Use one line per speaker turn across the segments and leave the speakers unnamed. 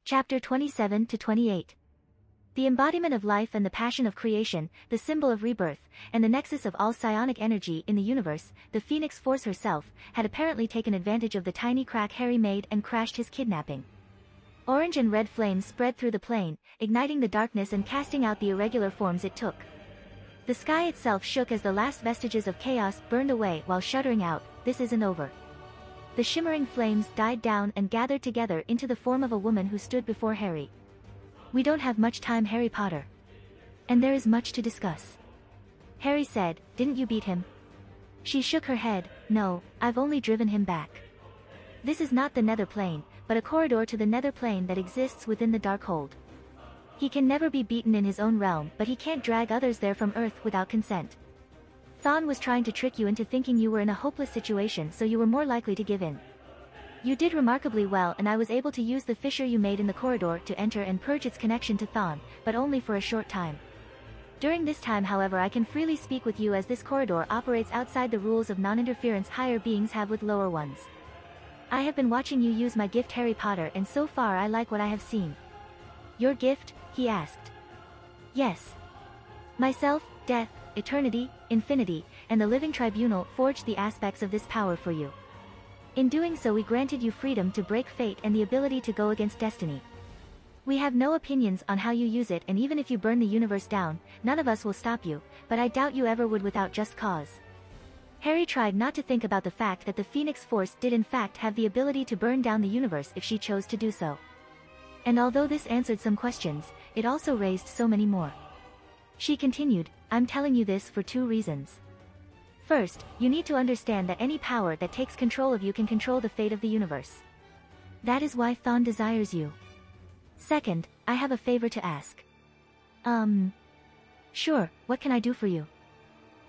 Chapter 27 to 28. The embodiment of life and the passion of creation, the symbol of rebirth, and the nexus of all psionic energy in the universe, the Phoenix Force herself, had apparently taken advantage of the tiny crack Harry made and crashed his kidnapping. Orange and red flames spread through the plane, igniting the darkness and casting out the irregular forms it took. The sky itself shook as the last vestiges of chaos burned away while shuddering out, "This isn't over." The shimmering flames died down and gathered together into the form of a woman who stood before Harry. "We don't have much time, Harry Potter. And there is much to discuss." Harry said, "Didn't you beat him?" She shook her head, "No, I've only driven him back. This is not the nether plane, but a corridor to the nether plane that exists within the Darkhold. He can never be beaten in his own realm, but he can't drag others there from Earth without consent. Thawne was trying to trick you into thinking you were in a hopeless situation, so you were more likely to give in. You did remarkably well, and I was able to use the fissure you made in the corridor to enter and purge its connection to Thawne, but only for a short time. During this time, however, I can freely speak with you, as this corridor operates outside the rules of non-interference higher beings have with lower ones. I have been watching you use my gift, Harry Potter, and so far I like what I have seen." "Your gift?" he asked. "Yes. Myself, death, eternity, infinity, and the living tribunal forged the aspects of this power for you. In doing so, we granted you freedom to break fate and the ability to go against destiny. We have no opinions on how you use it, and even if you burn the universe down, none of us will stop you, but I doubt you ever would without just cause." Harry tried not to think about the fact that the Phoenix Force did in fact have the ability to burn down the universe if she chose to do so. And although this answered some questions, it also raised so many more. She continued, "I'm telling you this for two reasons. First, you need to understand that any power that takes control of you can control the fate of the universe. That is why Thawne desires you. Second, I have a favor to ask." Sure, what can I do for you?"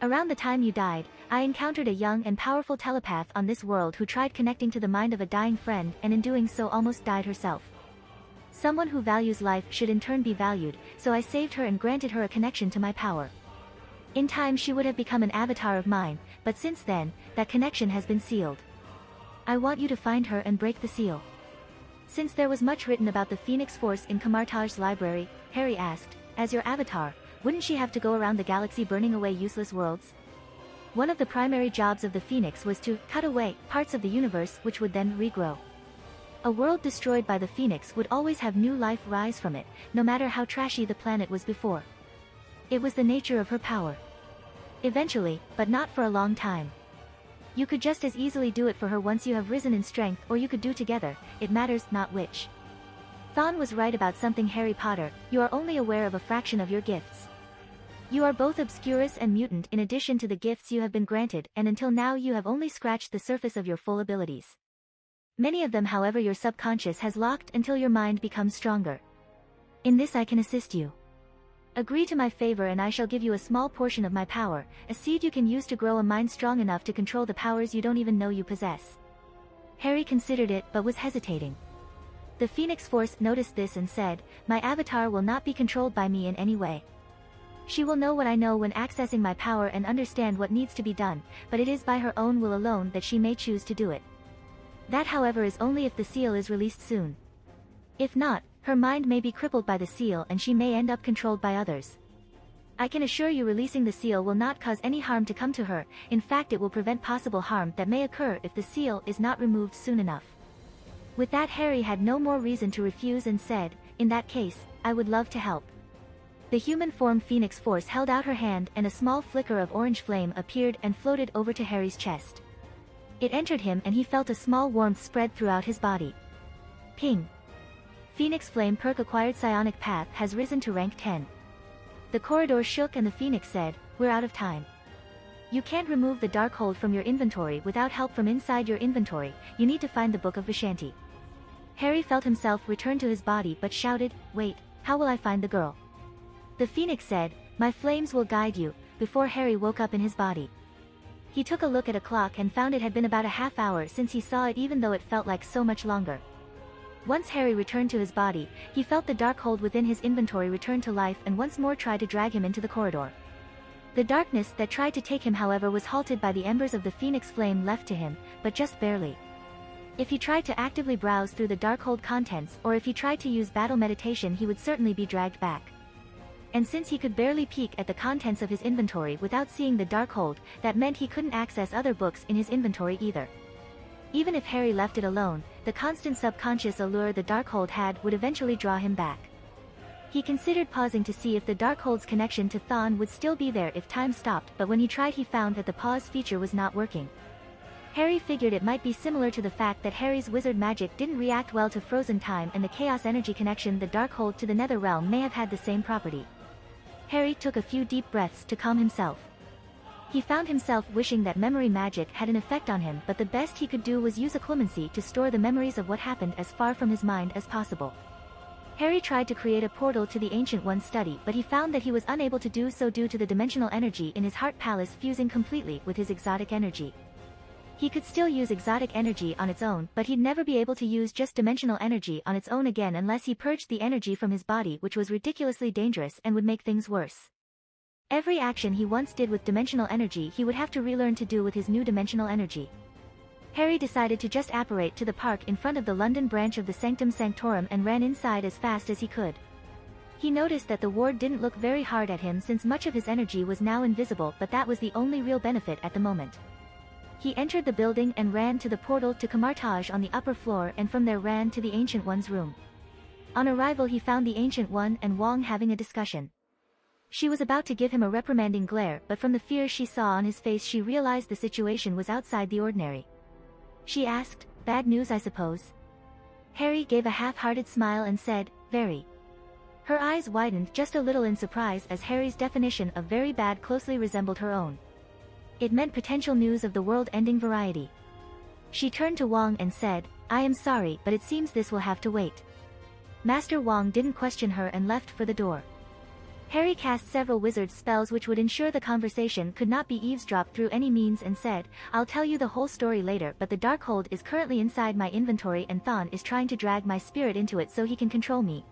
"Around the time you died, I encountered a young and powerful telepath on this world who tried connecting to the mind of a dying friend, and in doing so almost died herself. Someone who values life should in turn be valued, so I saved her and granted her a connection to my power. In time she would have become an avatar of mine, but since then, that connection has been sealed. I want you to find her and break the seal." Since there was much written about the Phoenix Force in Kamartaj's library, Harry asked, "As your avatar, wouldn't she have to go around the galaxy burning away useless worlds?" One of the primary jobs of the Phoenix was to cut away parts of the universe which would then regrow. A world destroyed by the Phoenix would always have new life rise from it, no matter how trashy the planet was before. It was the nature of her power. Eventually, but not for a long time. You could just as easily do it for her once you have risen in strength, or you could do together, it matters not which. Thawne was right about something, Harry Potter, you are only aware of a fraction of your gifts. You are both Obscurus and Mutant in addition to the gifts you have been granted, and until now you have only scratched the surface of your full abilities. Many of them, however, your subconscious has locked until your mind becomes stronger. In this I can assist you. Agree to my favor and I shall give you a small portion of my power, a seed you can use to grow a mind strong enough to control the powers you don't even know you possess." Harry considered it but was hesitating. The Phoenix Force noticed this and said, "My avatar will not be controlled by me in any way. She will know what I know when accessing my power and understand what needs to be done, but it is by her own will alone that she may choose to do it. That, however, is only if the seal is released soon. If not, her mind may be crippled by the seal and she may end up controlled by others. I can assure you releasing the seal will not cause any harm to come to her, in fact it will prevent possible harm that may occur if the seal is not removed soon enough." With that, Harry had no more reason to refuse and said, "In that case, I would love to help." The human form Phoenix Force held out her hand and a small flicker of orange flame appeared and floated over to Harry's chest. It entered him and he felt a small warmth spread throughout his body. Ping. Phoenix Flame perk acquired. Psionic Path has risen to rank 10. The corridor shook and the Phoenix said, "We're out of time. You can't remove the Darkhold from your inventory without help from inside your inventory, you need to find the Book of Vishanti." Harry felt himself return to his body but shouted, "Wait, how will I find the girl?" The Phoenix said, "My flames will guide you," before Harry woke up in his body. He took a look at a clock and found it had been about a half hour since he saw it, even though it felt like so much longer. Once Harry returned to his body, he felt the Darkhold within his inventory return to life and once more tried to drag him into the corridor. The darkness that tried to take him, however, was halted by the embers of the Phoenix Flame left to him, but just barely. If he tried to actively browse through the Darkhold contents or if he tried to use battle meditation, he would certainly be dragged back. And since he could barely peek at the contents of his inventory without seeing the Darkhold, that meant he couldn't access other books in his inventory either. Even if Harry left it alone, the constant subconscious allure the Darkhold had would eventually draw him back. He considered pausing to see if the Darkhold's connection to Thawne would still be there if time stopped, but when he tried he found that the pause feature was not working. Harry figured it might be similar to the fact that Harry's wizard magic didn't react well to frozen time, and the chaos energy connection the Darkhold to the nether realm may have had the same property. Harry took a few deep breaths to calm himself. He found himself wishing that memory magic had an effect on him, but the best he could do was use occlumency to store the memories of what happened as far from his mind as possible. Harry tried to create a portal to the Ancient One's study, but he found that he was unable to do so due to the dimensional energy in his heart palace fusing completely with his exotic energy. He could still use exotic energy on its own, but he'd never be able to use just dimensional energy on its own again unless he purged the energy from his body, which was ridiculously dangerous and would make things worse. Every action he once did with dimensional energy he would have to relearn to do with his new dimensional energy. Harry decided to just apparate to the park in front of the London branch of the Sanctum Sanctorum and ran inside as fast as he could. He noticed that the ward didn't look very hard at him since much of his energy was now invisible, but that was the only real benefit at the moment. He entered the building and ran to the portal to Camartage on the upper floor, and from there ran to the Ancient One's room. On arrival he found the Ancient One and Wong having a discussion. She was about to give him a reprimanding glare, but from the fear she saw on his face she realized the situation was outside the ordinary. She asked, "Bad news, I suppose?" Harry gave a half-hearted smile and said, "Very." Her eyes widened just a little in surprise as Harry's definition of very bad closely resembled her own. It meant potential news of the world-ending variety. She turned to Wong and said, "I am sorry, but it seems this will have to wait." Master Wong didn't question her and left for the door. Harry cast several wizard spells which would ensure the conversation could not be eavesdropped through any means and said, "I'll tell you the whole story later, but the Darkhold is currently inside my inventory and Thawne is trying to drag my spirit into it so he can control me.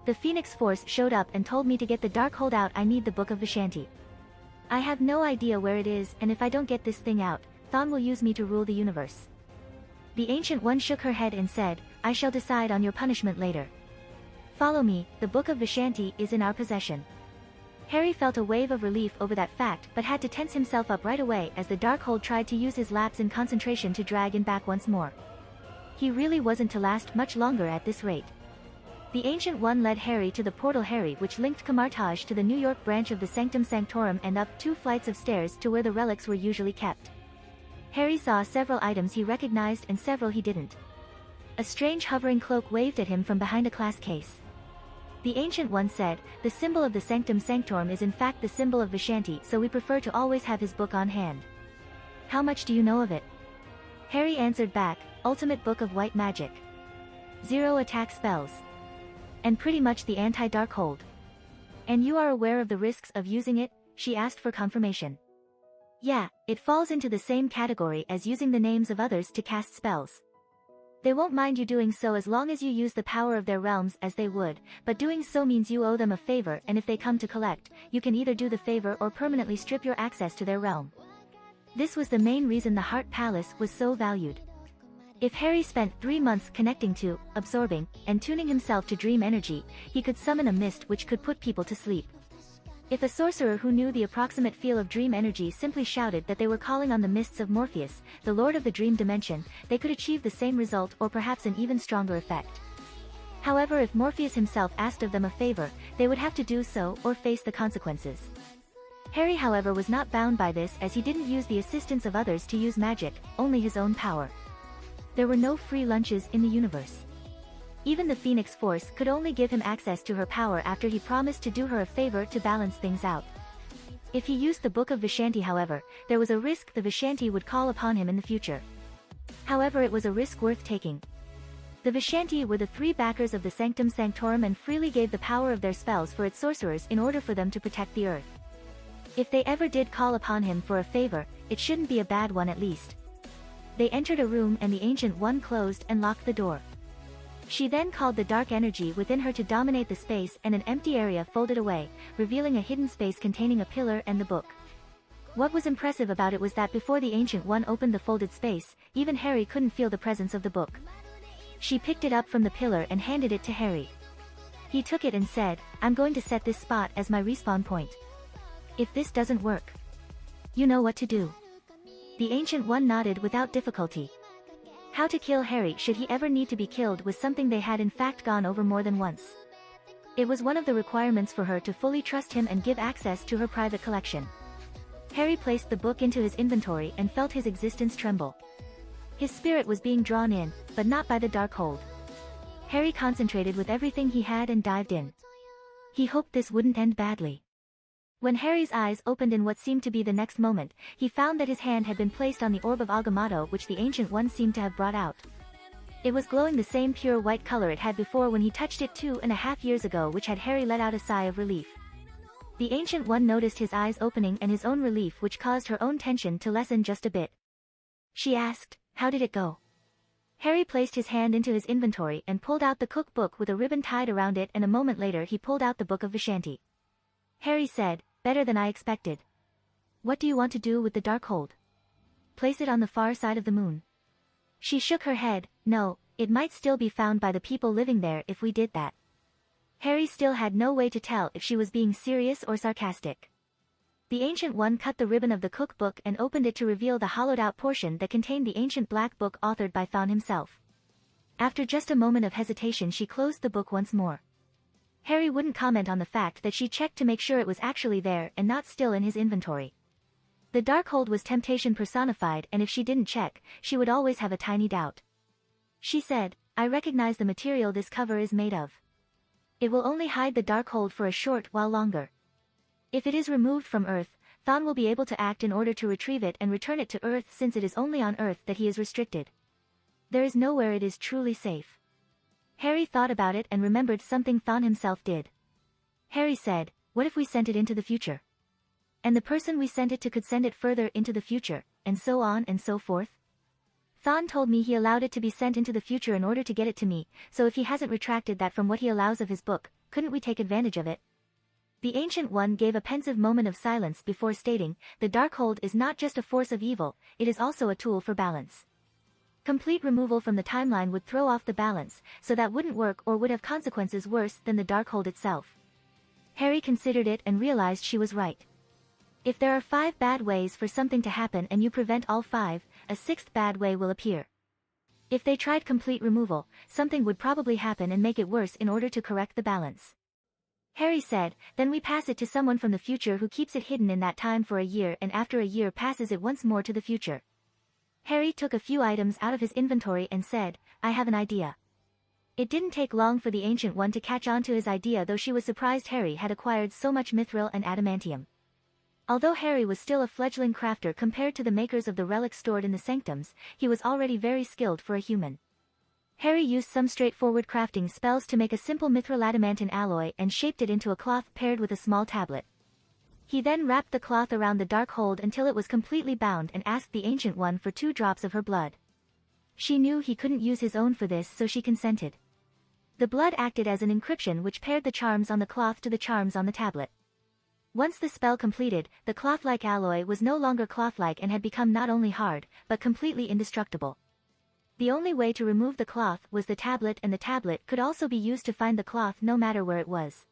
The Phoenix Force showed up and told me to get the Darkhold out. I need the Book of Vishanti. I have no idea where it is, and if I don't get this thing out, Thawne will use me to rule the universe." The Ancient One shook her head and said, "I shall decide on your punishment later. Follow me, the Book of Vishanti is in our possession." Harry felt a wave of relief over that fact, but had to tense himself up right away as the Darkhold tried to use his lapse in concentration to drag him back once more. He really wasn't to last much longer at this rate. The Ancient One led Harry to the portal which linked Camartage to the New York branch of the Sanctum Sanctorum and up 2 flights of stairs to where the relics were usually kept. Harry saw several items he recognized and several he didn't. A strange hovering cloak waved at him from behind a glass case. The Ancient One said, "The symbol of the Sanctum Sanctorum is in fact the symbol of Vishanti, so we prefer to always have his book on hand." "How much do you know of it?" Harry answered back, "Ultimate Book of White Magic. 0 attack spells. And pretty much the anti-Darkhold." "And you are aware of the risks of using it?" she asked for confirmation. "Yeah, it falls into the same category as using the names of others to cast spells. They won't mind you doing so as long as you use the power of their realms as they would, but doing so means you owe them a favor, and if they come to collect, you can either do the favor or permanently strip your access to their realm." This was the main reason the Heart Palace was so valued. If Harry spent 3 months connecting to, absorbing, and tuning himself to dream energy, he could summon a mist which could put people to sleep. If a sorcerer who knew the approximate feel of dream energy simply shouted that they were calling on the mists of Morpheus, the Lord of the Dream Dimension, they could achieve the same result or perhaps an even stronger effect. However, if Morpheus himself asked of them a favor, they would have to do so or face the consequences. Harry, however, was not bound by this as he didn't use the assistance of others to use magic, only his own power. There were no free lunches in the universe. Even the Phoenix Force could only give him access to her power after he promised to do her a favor to balance things out. If he used the Book of Vishanti, however, there was a risk the Vishanti would call upon him in the future. However, it was a risk worth taking. The Vishanti were the 3 backers of the Sanctum Sanctorum and freely gave the power of their spells for its sorcerers in order for them to protect the earth. If they ever did call upon him for a favor, it shouldn't be a bad one at least. They entered a room and the Ancient One closed and locked the door. She then called the dark energy within her to dominate the space, and an empty area folded away, revealing a hidden space containing a pillar and the book. What was impressive about it was that before the Ancient One opened the folded space, even Harry couldn't feel the presence of the book. She picked it up from the pillar and handed it to Harry. He took it and said, "I'm going to set this spot as my respawn point. If this doesn't work, you know what to do." The Ancient One nodded without difficulty. How to kill Harry should he ever need to be killed was something they had in fact gone over more than once. It was one of the requirements for her to fully trust him and give access to her private collection. Harry placed the book into his inventory and felt his existence tremble. His spirit was being drawn in, but not by the Darkhold. Harry concentrated with everything he had and dived in. He hoped this wouldn't end badly. When Harry's eyes opened in what seemed to be the next moment, he found that his hand had been placed on the orb of Agamotto which the Ancient One seemed to have brought out. It was glowing the same pure white color it had before when he touched it 2.5 years ago, which had Harry let out a sigh of relief. The Ancient One noticed his eyes opening and his own relief, which caused her own tension to lessen just a bit. She asked, "How did it go?" Harry placed his hand into his inventory and pulled out the cookbook with a ribbon tied around it, and a moment later he pulled out the Book of Vishanti. Harry said, "Better than I expected. What do you want to do with the Darkhold? Place it on the far side of the moon?" She shook her head. "No, it might still be found by the people living there if we did that." Harry still had no way to tell if she was being serious or sarcastic. The Ancient One cut the ribbon of the cookbook and opened it to reveal the hollowed-out portion that contained the ancient black book authored by Thon himself. After just a moment of hesitation, she closed the book once more. Harry wouldn't comment on the fact that she checked to make sure it was actually there and not still in his inventory. The Darkhold was temptation personified, and if she didn't check, she would always have a tiny doubt. She said, "I recognize the material this cover is made of. It will only hide the Darkhold for a short while longer. If it is removed from Earth, Thon will be able to act in order to retrieve it and return it to Earth, since it is only on Earth that he is restricted. There is nowhere it is truly safe." Harry thought about it and remembered something Thon himself did. Harry said, "What if we sent it into the future? And the person we sent it to could send it further into the future, and so on and so forth? Thon told me he allowed it to be sent into the future in order to get it to me, so if he hasn't retracted that from what he allows of his book, couldn't we take advantage of it?" The Ancient One gave a pensive moment of silence before stating, "The Darkhold is not just a force of evil, it is also a tool for balance. Complete removal from the timeline would throw off the balance, so that wouldn't work or would have consequences worse than the Darkhold itself." Harry considered it and realized she was right. If there are 5 bad ways for something to happen and you prevent all 5, a 6th bad way will appear. If they tried complete removal, something would probably happen and make it worse in order to correct the balance. Harry said, "Then we pass it to someone from the future who keeps it hidden in that time for a year, and after a year passes it once more to the future." Harry took a few items out of his inventory and said, "I have an idea." It didn't take long for the Ancient One to catch on to his idea, though she was surprised Harry had acquired so much mithril and adamantium. Although Harry was still a fledgling crafter compared to the makers of the relics stored in the sanctums, he was already very skilled for a human. Harry used some straightforward crafting spells to make a simple mithril adamantine alloy and shaped it into a cloth paired with a small tablet. He then wrapped the cloth around the Darkhold until it was completely bound and asked the Ancient One for 2 drops of her blood. She knew he couldn't use his own for this, so she consented. The blood acted as an encryption which paired the charms on the cloth to the charms on the tablet. Once the spell completed, the cloth-like alloy was no longer cloth-like and had become not only hard, but completely indestructible. The only way to remove the cloth was the tablet, and the tablet could also be used to find the cloth no matter where it was.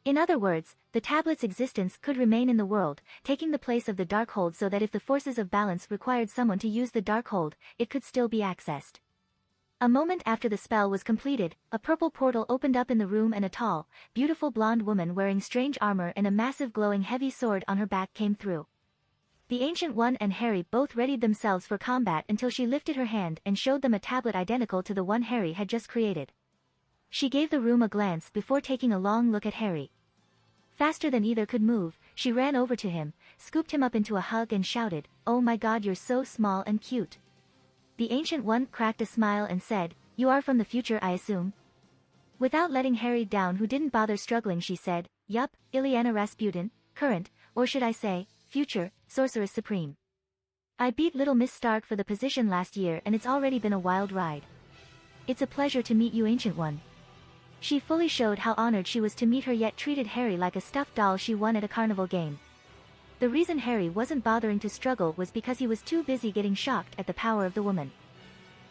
In other words, the tablet's existence could remain in the world, taking the place of the Darkhold, so that if the forces of balance required someone to use the Darkhold, it could still be accessed. A moment after the spell was completed, a purple portal opened up in the room and a tall, beautiful blonde woman wearing strange armor and a massive glowing heavy sword on her back came through. The Ancient One and Harry both readied themselves for combat until she lifted her hand and showed them a tablet identical to the one Harry had just created. She gave the room a glance before taking a long look at Harry. Faster than either could move, she ran over to him, scooped him up into a hug and shouted, "Oh my God, you're so small and cute." The Ancient One cracked a smile and said, "You are from the future, I assume?" Without letting Harry down, who didn't bother struggling, she said, "Yup, Iliana Rasputin, current, or should I say, future, Sorceress Supreme. I beat Little Miss Stark for the position last year and it's already been a wild ride. It's a pleasure to meet you, Ancient One." She fully showed how honored she was to meet her, yet treated Harry like a stuffed doll she won at a carnival game. The reason Harry wasn't bothering to struggle was because he was too busy getting shocked at the power of the woman.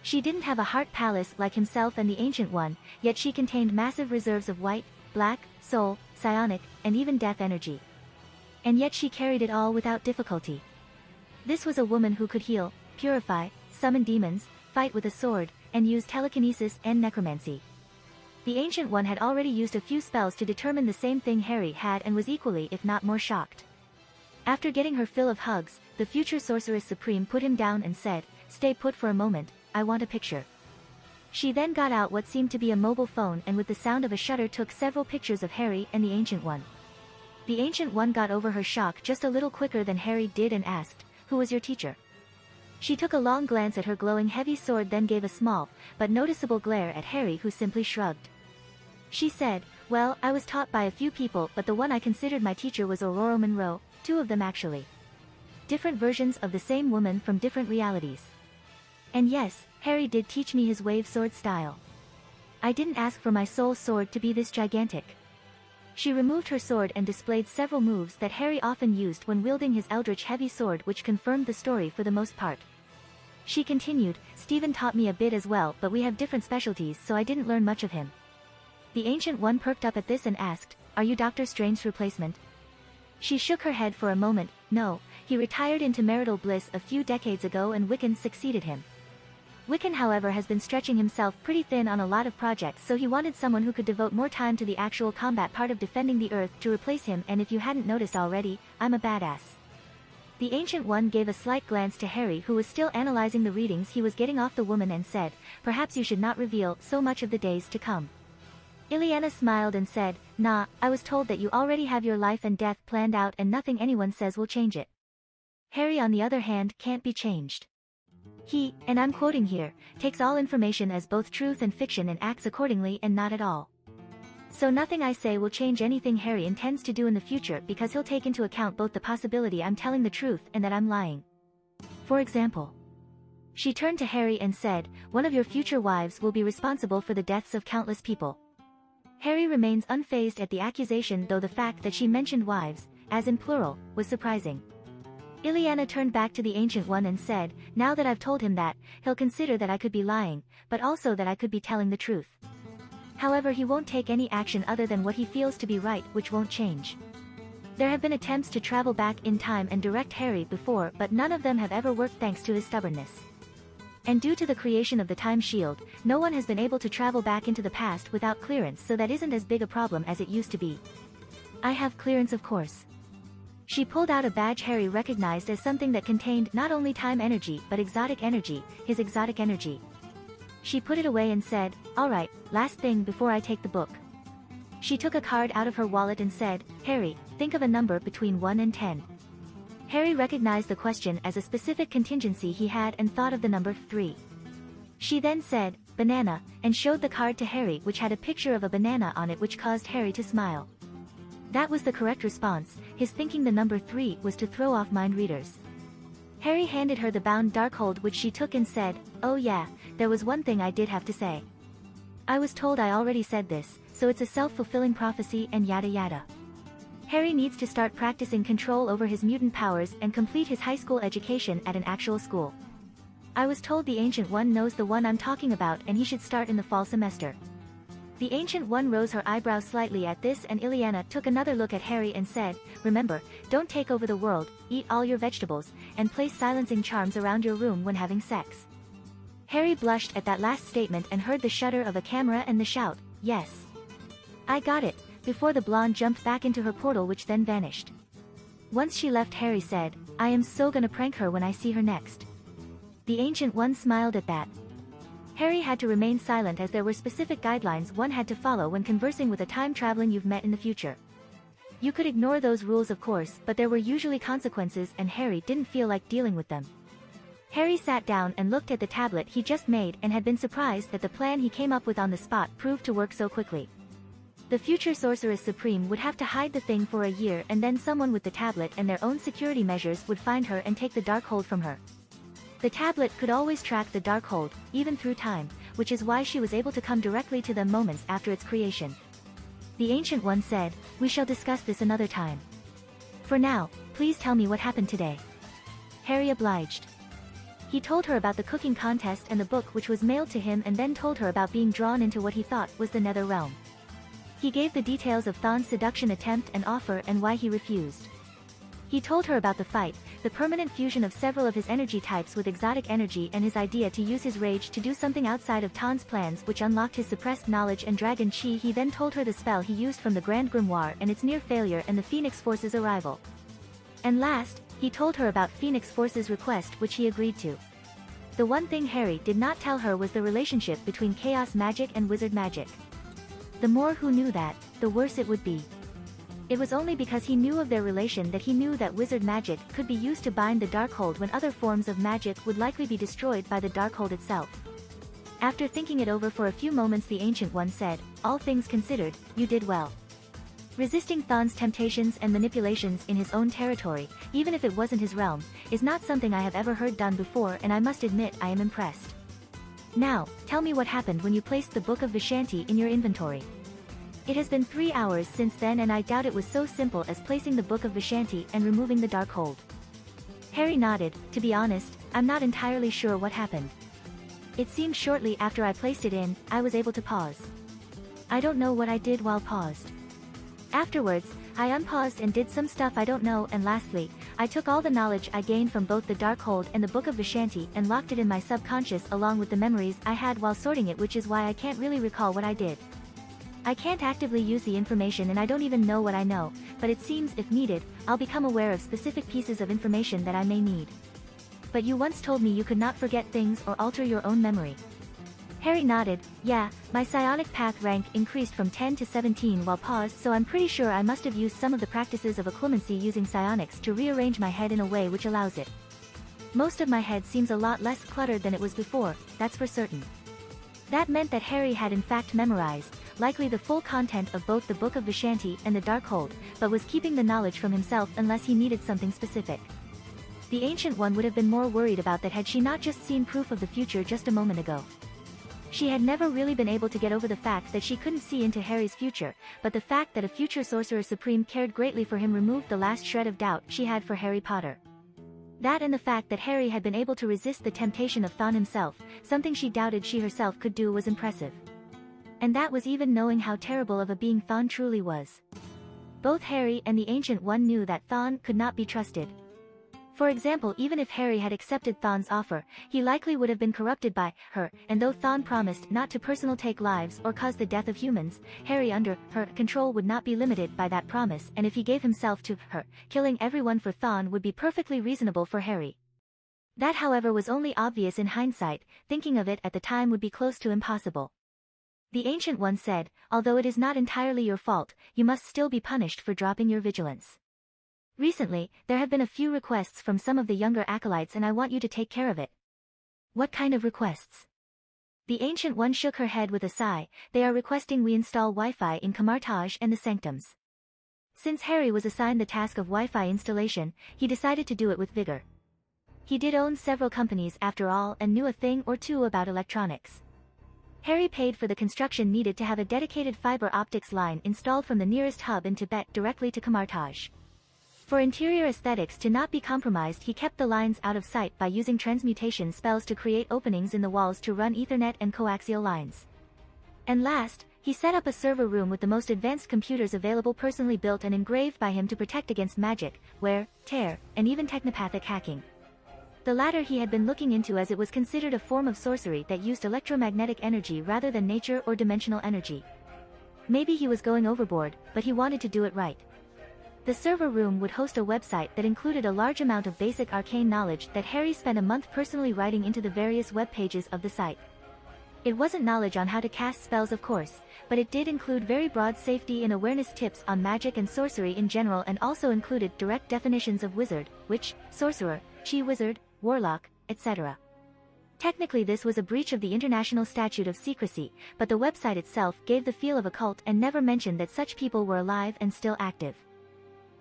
She didn't have a heart palace like himself and the Ancient One, yet she contained massive reserves of white, black, soul, psionic, and even death energy. And yet she carried it all without difficulty. This was a woman who could heal, purify, summon demons, fight with a sword, and use telekinesis and necromancy. The Ancient One had already used a few spells to determine the same thing Harry had and was equally if not more shocked. After getting her fill of hugs, the future Sorceress Supreme put him down and said, "Stay put for a moment, I want a picture." She then got out what seemed to be a mobile phone and with the sound of a shutter took several pictures of Harry and the Ancient One. The Ancient One got over her shock just a little quicker than Harry did and asked, "Who was your teacher?" She took a long glance at her glowing heavy sword, then gave a small, but noticeable glare at Harry, who simply shrugged. She said, "Well, I was taught by a few people, but the one I considered my teacher was Aurora Monroe, two of them actually. Different versions of the same woman from different realities. And yes, Harry did teach me his wave sword style. I didn't ask for my soul sword to be this gigantic." She removed her sword and displayed several moves that Harry often used when wielding his eldritch heavy sword, which confirmed the story for the most part. She continued, "Stephen taught me a bit as well, but we have different specialties, so I didn't learn much of him." The Ancient One perked up at this and asked, "Are you Dr. Strange's replacement?" She shook her head for a moment. "No, he retired into marital bliss a few decades ago and Wiccan succeeded him. Wiccan, however, has been stretching himself pretty thin on a lot of projects, so he wanted someone who could devote more time to the actual combat part of defending the Earth to replace him, and if you hadn't noticed already, I'm a badass." The Ancient One gave a slight glance to Harry, who was still analyzing the readings he was getting off the woman, and said, "Perhaps you should not reveal so much of the days to come." Iliana smiled and said, "Nah, I was told that you already have your life and death planned out and nothing anyone says will change it. Harry, on the other hand, can't be changed. He, and I'm quoting here, takes all information as both truth and fiction and acts accordingly and not at all. So nothing I say will change anything Harry intends to do in the future, because he'll take into account both the possibility I'm telling the truth and that I'm lying. For example." She turned to Harry and said, "One of your future wives will be responsible for the deaths of countless people." Harry remains unfazed at the accusation, though the fact that she mentioned wives, as in plural, was surprising. Iliana turned back to the Ancient One and said, "Now that I've told him that, he'll consider that I could be lying, but also that I could be telling the truth. However, he won't take any action other than what he feels to be right, which won't change. There have been attempts to travel back in time and direct Harry before, but none of them have ever worked thanks to his stubbornness. And due to the creation of the Time Shield, no one has been able to travel back into the past without clearance, so that isn't as big a problem as it used to be. I have clearance, of course." She pulled out a badge Harry recognized as something that contained not only time energy but exotic energy, his exotic energy. She put it away and said, "Alright, last thing before I take the book." She took a card out of her wallet and said, "Harry, think of a number between 1 and 10. Harry recognized the question as a specific contingency he had and thought of the number 3. She then said, "Banana," and showed the card to Harry, which had a picture of a banana on it, which caused Harry to smile. That was the correct response. His thinking the number 3 was to throw off mind readers. Harry handed her the bound Darkhold, which she took and said, "Oh yeah, there was one thing I did have to say. I was told I already said this, so it's a self-fulfilling prophecy and yada yada. Harry needs to start practicing control over his mutant powers and complete his high school education at an actual school. I was told the Ancient One knows the one I'm talking about and he should start in the fall semester." The Ancient One rose her eyebrows slightly at this, and Iliana took another look at Harry and said, "Remember, don't take over the world, eat all your vegetables, and place silencing charms around your room when having sex." Harry blushed at that last statement and heard the shudder of a camera and the shout, "Yes. I got it," before the blonde jumped back into her portal, which then vanished. Once she left, Harry said, "I am so gonna prank her when I see her next." The Ancient One smiled at that. Harry had to remain silent as there were specific guidelines one had to follow when conversing with a time-traveling you've met in the future. You could ignore those rules, of course, but there were usually consequences, and Harry didn't feel like dealing with them. Harry sat down and looked at the tablet he just made and had been surprised that the plan he came up with on the spot proved to work so quickly. The future Sorceress Supreme would have to hide the thing for a year, and then someone with the tablet and their own security measures would find her and take the Darkhold from her. The tablet could always track the Darkhold, even through time, which is why she was able to come directly to them moments after its creation. The Ancient One said, "We shall discuss this another time. For now, please tell me what happened today." Harry obliged. He told her about the cooking contest and the book which was mailed to him, and then told her about being drawn into what he thought was the Nether Realm. He gave the details of Thon's seduction attempt and offer and why he refused. He told her about the fight, the permanent fusion of several of his energy types with exotic energy, and his idea to use his rage to do something outside of Thon's plans which unlocked his suppressed knowledge and dragon chi. He then told her the spell he used from the Grand Grimoire and its near failure and the Phoenix Force's arrival. And last, he told her about Phoenix Force's request, which he agreed to. The one thing Harry did not tell her was the relationship between chaos magic and wizard magic. The more who knew that, the worse it would be. It was only because he knew of their relation that he knew that wizard magic could be used to bind the Darkhold when other forms of magic would likely be destroyed by the Darkhold itself. After thinking it over for a few moments, the Ancient One said, "All things considered, you did well. Resisting Thon's temptations and manipulations in his own territory, even if it wasn't his realm, is not something I have ever heard done before, and I must admit I am impressed. Now, tell me what happened when you placed the Book of Vishanti in your inventory." It has been 3 hours since then, and I doubt it was so simple as placing the Book of Vishanti and removing the Darkhold. Harry nodded. "To be honest, I'm not entirely sure what happened. It seems shortly after I placed it in, I was able to pause. I don't know what I did while paused. Afterwards, I unpaused and did some stuff I don't know, and lastly, I took all the knowledge I gained from both the Darkhold and the Book of Vishanti and locked it in my subconscious along with the memories I had while sorting it, which is why I can't really recall what I did. I can't actively use the information, and I don't even know what I know, but it seems if needed, I'll become aware of specific pieces of information that I may need. But you once told me you could not forget things or alter your own memory." Harry nodded. "Yeah, my psionic path rank increased from 10 to 17 while paused, so I'm pretty sure I must have used some of the practices of occlumency using psionics to rearrange my head in a way which allows it. Most of my head seems a lot less cluttered than it was before, that's for certain." That meant that Harry had in fact memorized, likely the full content of both the Book of Vishanti and the Darkhold, but was keeping the knowledge from himself unless he needed something specific. The Ancient One would have been more worried about that had she not just seen proof of the future just a moment ago. She had never really been able to get over the fact that she couldn't see into Harry's future, but the fact that a future Sorcerer Supreme cared greatly for him removed the last shred of doubt she had for Harry Potter. That and the fact that Harry had been able to resist the temptation of Thon himself, something she doubted she herself could do, was impressive. And that was even knowing how terrible of a being Thon truly was. Both Harry and the Ancient One knew that Thon could not be trusted. For example, even if Harry had accepted Thon's offer, he likely would have been corrupted by her, and though Thon promised not to personally take lives or cause the death of humans, Harry under her control would not be limited by that promise, and if he gave himself to her, killing everyone for Thon would be perfectly reasonable for Harry. That, however, was only obvious in hindsight. Thinking of it at the time would be close to impossible. The Ancient One said, "Although it is not entirely your fault, you must still be punished for dropping your vigilance. Recently, there have been a few requests from some of the younger acolytes, and I want you to take care of it." "What kind of requests?" The Ancient One shook her head with a sigh. "They are requesting we install Wi-Fi in Camartage and the Sanctums." Since Harry was assigned the task of Wi-Fi installation, he decided to do it with vigor. He did own several companies after all and knew a thing or two about electronics. Harry paid for the construction needed to have a dedicated fiber optics line installed from the nearest hub in Tibet directly to Camartage. For interior aesthetics to not be compromised, he kept the lines out of sight by using transmutation spells to create openings in the walls to run Ethernet and coaxial lines. And last, he set up a server room with the most advanced computers available, personally built and engraved by him to protect against magic, wear, tear, and even technopathic hacking. The latter he had been looking into, as it was considered a form of sorcery that used electromagnetic energy rather than nature or dimensional energy. Maybe he was going overboard, but he wanted to do it right. The server room would host a website that included a large amount of basic arcane knowledge that Harry spent a month personally writing into the various web pages of the site. It wasn't knowledge on how to cast spells, of course, but it did include very broad safety and awareness tips on magic and sorcery in general, and also included direct definitions of wizard, witch, sorcerer, chi wizard, warlock, etc. Technically this was a breach of the International Statute of Secrecy, but the website itself gave the feel of a cult and never mentioned that such people were alive and still active.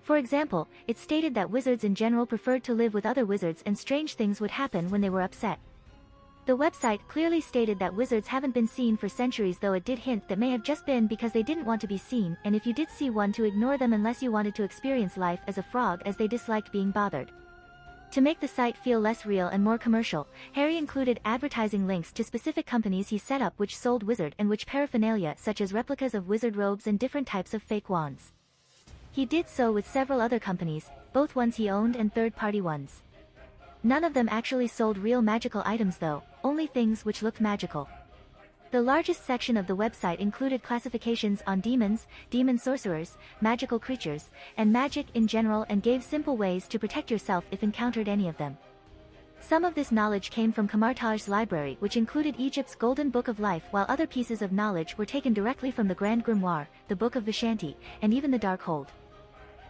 For example, it stated that wizards in general preferred to live with other wizards and strange things would happen when they were upset. The website clearly stated that wizards haven't been seen for centuries, though it did hint that may have just been because they didn't want to be seen, and if you did see one, to ignore them unless you wanted to experience life as a frog, as they disliked being bothered. To make the site feel less real and more commercial, Harry included advertising links to specific companies he set up which sold wizard and witch paraphernalia, such as replicas of wizard robes and different types of fake wands. He did so with several other companies, both ones he owned and third-party ones. None of them actually sold real magical items though, only things which looked magical. The largest section of the website included classifications on demons, demon sorcerers, magical creatures, and magic in general, and gave simple ways to protect yourself if encountered any of them. Some of this knowledge came from Kamartaj's library, which included Egypt's Golden Book of Life, while other pieces of knowledge were taken directly from the Grand Grimoire, the Book of Vishanti, and even the Darkhold.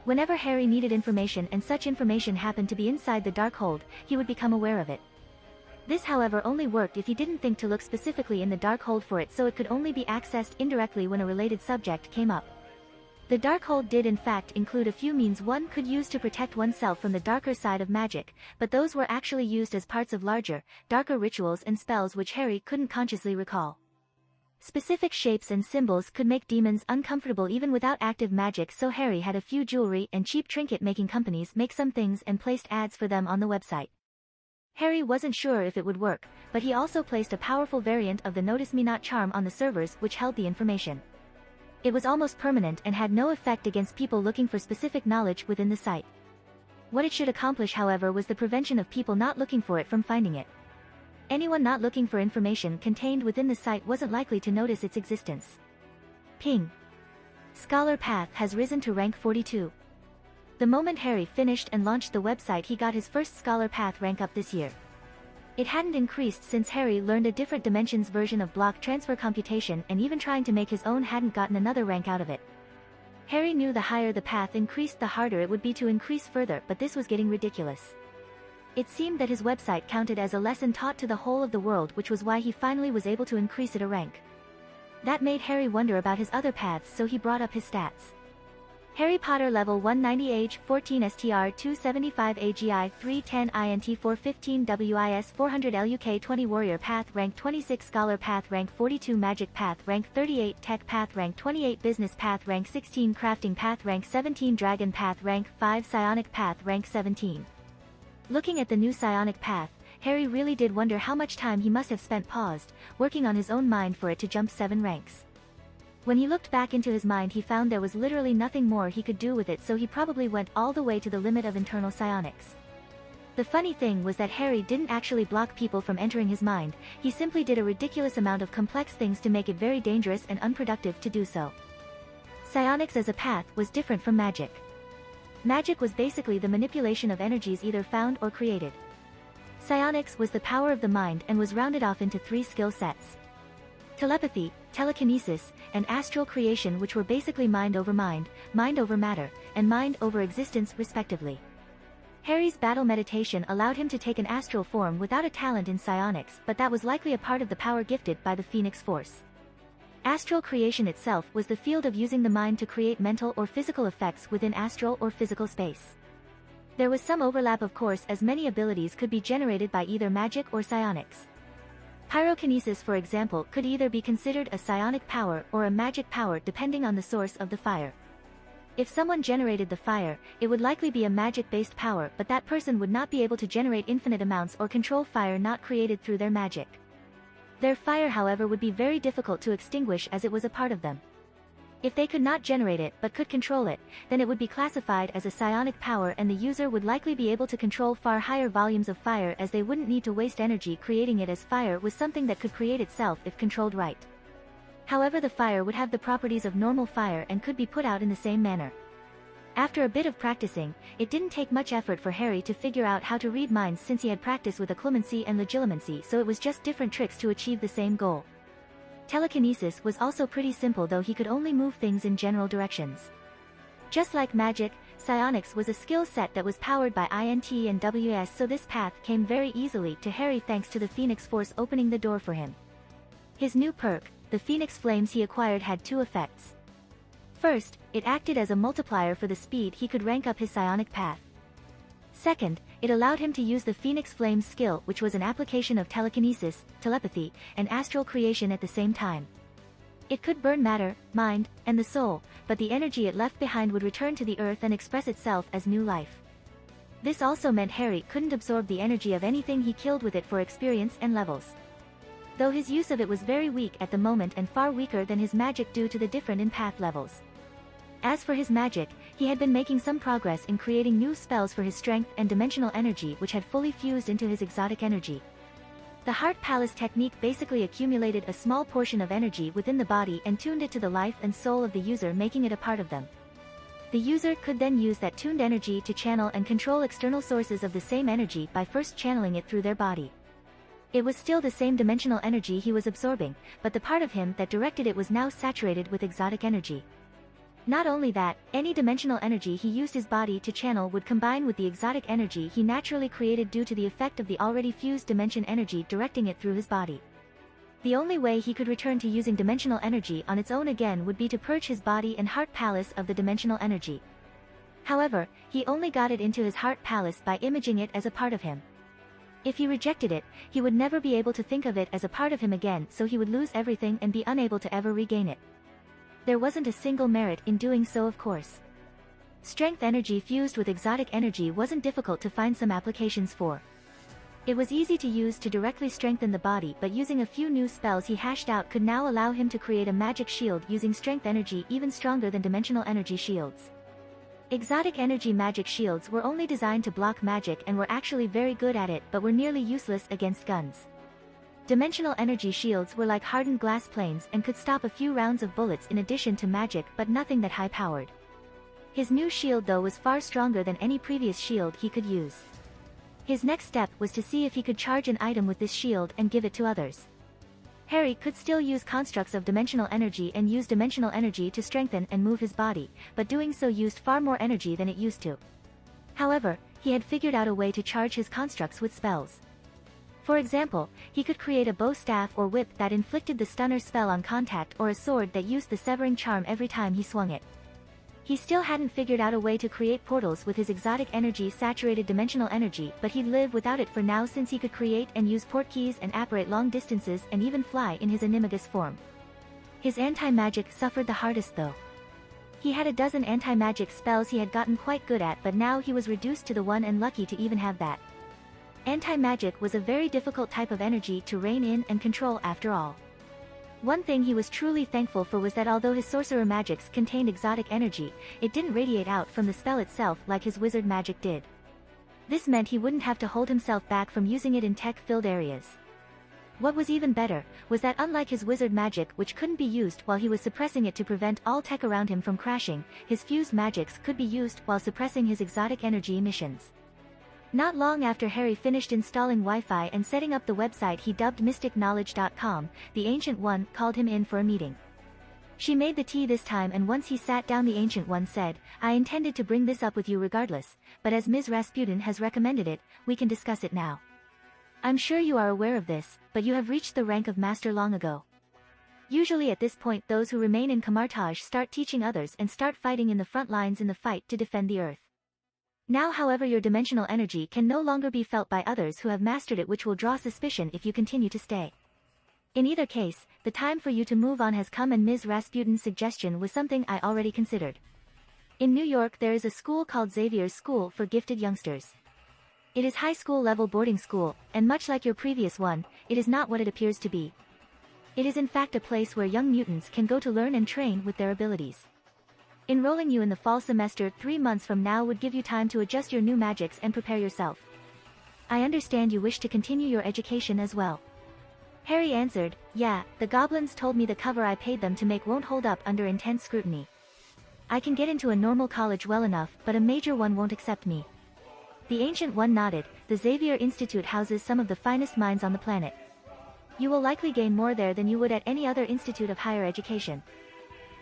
Whenever Harry needed information and such information happened to be inside the Darkhold, he would become aware of it. This, however, only worked if he didn't think to look specifically in the Darkhold for it, so it could only be accessed indirectly when a related subject came up. The Darkhold did in fact include a few means one could use to protect oneself from the darker side of magic, but those were actually used as parts of larger, darker rituals and spells which Harry couldn't consciously recall. Specific shapes and symbols could make demons uncomfortable even without active magic, so Harry had a few jewelry and cheap trinket-making companies make some things and placed ads for them on the website. Harry wasn't sure if it would work, but he also placed a powerful variant of the Notice Me Not charm on the servers which held the information. It was almost permanent and had no effect against people looking for specific knowledge within the site. What it should accomplish, however, was the prevention of people not looking for it from finding it. Anyone not looking for information contained within the site wasn't likely to notice its existence. Ping. Scholar Path has risen to rank 42. The moment Harry finished and launched the website, he got his first Scholar Path rank up this year. It hadn't increased since Harry learned a different dimensions version of block transfer computation, and even trying to make his own hadn't gotten another rank out of it. Harry knew the higher the path increased, the harder it would be to increase further, but this was getting ridiculous. It seemed that his website counted as a lesson taught to the whole of the world, which was why he finally was able to increase it a rank. That made Harry wonder about his other paths, so he brought up his stats. Harry Potter level 190, age 14, STR 275, AGI 310, INT 415, WIS 400, LUK 20, Warrior Path rank 26, Scholar Path rank 42, Magic Path rank 38, Tech Path rank 28, Business Path rank 16, Crafting Path rank 17, Dragon Path rank 5, Psionic Path rank 17. Looking at the new Psionic Path, Harry really did wonder how much time he must have spent paused, working on his own mind for it to jump 7 ranks. When he looked back into his mind, he found there was literally nothing more he could do with it, so he probably went all the way to the limit of internal psionics. The funny thing was that Harry didn't actually block people from entering his mind, he simply did a ridiculous amount of complex things to make it very dangerous and unproductive to do so. Psionics as a path was different from magic. Magic was basically the manipulation of energies either found or created. Psionics was the power of the mind and was rounded off into 3 skill sets: telepathy, telekinesis, and astral creation, which were basically mind over matter, and mind over existence respectively. Harry's battle meditation allowed him to take an astral form without a talent in psionics, but that was likely a part of the power gifted by the Phoenix Force. Astral creation itself was the field of using the mind to create mental or physical effects within astral or physical space. There was some overlap, of course, as many abilities could be generated by either magic or psionics. Pyrokinesis, for example, could either be considered a psionic power or a magic power depending on the source of the fire. If someone generated the fire, it would likely be a magic-based power, but that person would not be able to generate infinite amounts or control fire not created through their magic. Their fire, however, would be very difficult to extinguish as it was a part of them. If they could not generate it but could control it, then it would be classified as a psionic power, and the user would likely be able to control far higher volumes of fire, as they wouldn't need to waste energy creating it, as fire was something that could create itself if controlled right. However, the fire would have the properties of normal fire and could be put out in the same manner. After a bit of practicing, it didn't take much effort for Harry to figure out how to read minds, since he had practiced with occlumency and legilimency, so it was just different tricks to achieve the same goal. Telekinesis was also pretty simple, though he could only move things in general directions. Just like magic, psionics was a skill set that was powered by INT and WS, so this path came very easily to Harry thanks to the Phoenix Force opening the door for him. His new perk, the Phoenix Flames he acquired, had 2 effects. First, it acted as a multiplier for the speed he could rank up his psionic path. Second, it allowed him to use the Phoenix Flames skill, which was an application of telekinesis, telepathy, and astral creation at the same time. It could burn matter, mind, and the soul, but the energy it left behind would return to the earth and express itself as new life. This also meant Harry couldn't absorb the energy of anything he killed with it for experience and levels. Though his use of it was very weak at the moment and far weaker than his magic due to the different empath levels. As for his magic, he had been making some progress in creating new spells for his strength and dimensional energy which had fully fused into his exotic energy. The Heart Palace technique basically accumulated a small portion of energy within the body and tuned it to the life and soul of the user, making it a part of them. The user could then use that tuned energy to channel and control external sources of the same energy by first channeling it through their body. It was still the same dimensional energy he was absorbing, but the part of him that directed it was now saturated with exotic energy. Not only that, any dimensional energy he used his body to channel would combine with the exotic energy he naturally created due to the effect of the already fused dimension energy directing it through his body. The only way he could return to using dimensional energy on its own again would be to purge his body and heart palace of the dimensional energy. However, he only got it into his heart palace by imaging it as a part of him. If he rejected it, he would never be able to think of it as a part of him again, so he would lose everything and be unable to ever regain it. There wasn't a single merit in doing so, of course. Strength energy fused with exotic energy wasn't difficult to find some applications for. It was easy to use to directly strengthen the body, but using a few new spells he hashed out could now allow him to create a magic shield using strength energy even stronger than dimensional energy shields. Exotic energy magic shields were only designed to block magic and were actually very good at it, but were nearly useless against guns. Dimensional energy shields were like hardened glass planes and could stop a few rounds of bullets in addition to magic, but nothing that high-powered. His new shield though was far stronger than any previous shield he could use. His next step was to see if he could charge an item with this shield and give it to others. Harry could still use constructs of dimensional energy and use dimensional energy to strengthen and move his body, but doing so used far more energy than it used to. However, he had figured out a way to charge his constructs with spells. For example, he could create a bow staff or whip that inflicted the stunner spell on contact, or a sword that used the severing charm every time he swung it. He still hadn't figured out a way to create portals with his exotic energy saturated dimensional energy, but he'd live without it for now since he could create and use portkeys and apparate long distances and even fly in his animagus form. His anti-magic suffered the hardest though. He had a dozen anti-magic spells he had gotten quite good at, but now he was reduced to the one and lucky to even have that. Anti-magic was a very difficult type of energy to rein in and control after all. One thing he was truly thankful for was that although his sorcerer magics contained exotic energy, it didn't radiate out from the spell itself like his wizard magic did. This meant he wouldn't have to hold himself back from using it in tech-filled areas. What was even better, was that unlike his wizard magic which couldn't be used while he was suppressing it to prevent all tech around him from crashing, his fused magics could be used while suppressing his exotic energy emissions. Not long after Harry finished installing Wi-Fi and setting up the website he dubbed mysticknowledge.com, the Ancient One called him in for a meeting. She made the tea this time, and once he sat down the Ancient One said, "I intended to bring this up with you regardless, but as Ms. Rasputin has recommended it, we can discuss it now. I'm sure you are aware of this, but you have reached the rank of Master long ago. Usually at this point those who remain in Camartage start teaching others and start fighting in the front lines in the fight to defend the Earth. Now however your dimensional energy can no longer be felt by others who have mastered it, which will draw suspicion if you continue to stay. In either case, the time for you to move on has come, and Ms. Rasputin's suggestion was something I already considered. In New York there is a school called Xavier's School for Gifted Youngsters. It is high school level boarding school, and much like your previous one, it is not what it appears to be. It is in fact a place where young mutants can go to learn and train with their abilities. Enrolling you in the fall semester 3 months from now would give you time to adjust your new magics and prepare yourself. I understand you wish to continue your education as well." Harry answered, "Yeah, the goblins told me the cover I paid them to make won't hold up under intense scrutiny. I can get into a normal college well enough, but a major one won't accept me." The Ancient One nodded. "The Xavier Institute houses some of the finest minds on the planet. You will likely gain more there than you would at any other institute of higher education."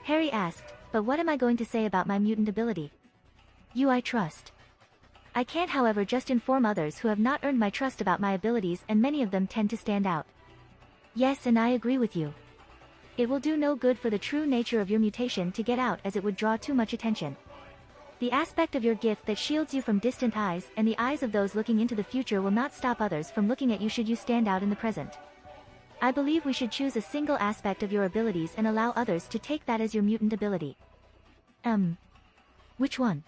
Harry asked, "But what am I going to say about my mutant ability? You I trust. I can't however just inform others who have not earned my trust about my abilities, and many of them tend to stand out." "Yes, and I agree with you. It will do no good for the true nature of your mutation to get out, as it would draw too much attention. The aspect of your gift that shields you from distant eyes and the eyes of those looking into the future will not stop others from looking at you should you stand out in the present. I believe we should choose a single aspect of your abilities and allow others to take that as your mutant ability. Which one?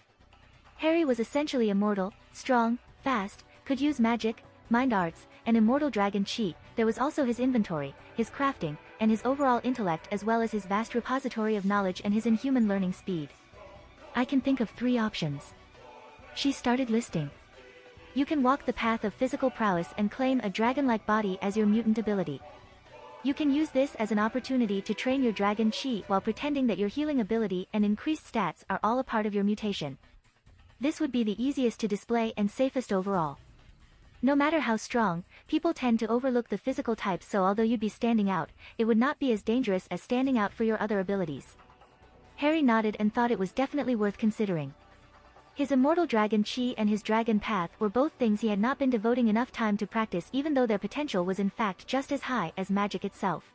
Harry was essentially immortal, strong, fast, could use magic, mind arts, and immortal dragon chi. There was also his inventory, his crafting, and his overall intellect as well as his vast repository of knowledge and his inhuman learning speed. I can think of 3 options. She started listing. You can walk the path of physical prowess and claim a dragon-like body as your mutant ability. You can use this as an opportunity to train your dragon chi while pretending that your healing ability and increased stats are all a part of your mutation. This would be the easiest to display and safest overall. No matter how strong, people tend to overlook the physical types, so although you'd be standing out, it would not be as dangerous as standing out for your other abilities. Harry nodded and thought it was definitely worth considering. His immortal dragon chi and his dragon path were both things he had not been devoting enough time to practice, even though their potential was in fact just as high as magic itself.